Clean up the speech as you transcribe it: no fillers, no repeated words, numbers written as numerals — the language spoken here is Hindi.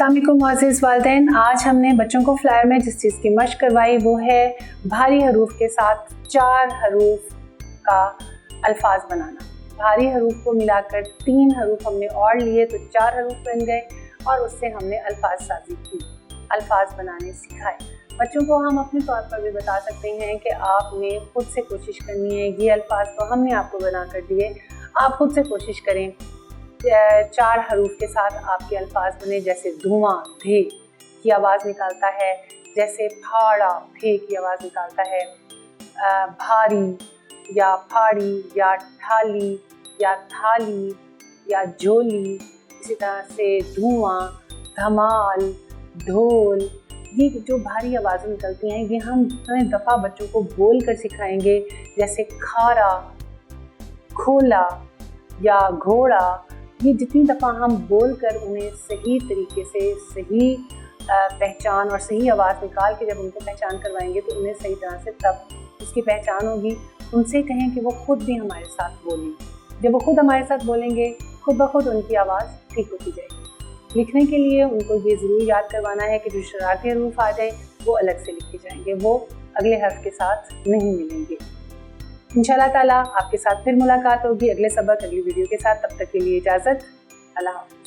अस्सलाम वालेकुम मोअज़्ज़िज़ वालिदैन। आज हमने बच्चों को फ्लायर में जिस चीज़ की मशक करवाई वो है भारी हरूफ के साथ 4 हरूफ का अल्फाज बनाना। भारी हरूफ को मिलाकर 3 हरूफ हमने और लिए तो 4 हरूफ बन गए और उससे हमने अल्फाज साजी की, अल्फाज बनाने सिखाए। बच्चों को हम अपने तौर पर भी बता सकते हैं कि आपने खुद से कोशिश करनी है। ये अल्फाज तो हमने आपको बना कर दिए, आप खुद से कोशिश करें। 4 हरूफ के साथ आपके अल्फाज बने, जैसे धुआं धे की आवाज़ निकालता है, जैसे फाड़ा फे की आवाज़ निकालता है, भारी या फाड़ी या ठाली या थाली या झोली। इसी तरह से धुआं, धमाल, ढोल, ये जो भारी आवाज़ें निकलती हैं ये हम जितने दफ़ा बच्चों को बोल कर सिखाएंगे, जैसे खारा, खोला या घोड़ा, ये जितनी दफ़ा हम बोलकर उन्हें सही तरीके से सही पहचान और सही आवाज़ निकाल के जब उनको पहचान करवाएंगे तो उन्हें सही तरह से तब उसकी पहचान होगी। उनसे कहें कि वो खुद भी हमारे साथ बोलें। जब वो खुद हमारे साथ बोलेंगे खुद ब खुद उनकी आवाज़ ठीक होती जाएगी। लिखने के लिए उनको ये ज़रूर याद करवाना है कि जो शरारती हरूफ आ जाए वो अलग से लिखे जाएंगे, वो अगले हर्फ के साथ नहीं मिलेंगे। इंशाल्लाह ताला आपके साथ फिर मुलाकात होगी अगले सबक अगली वीडियो के साथ। तब तक के लिए इजाज़त, अल्लाह हाफ़िज़।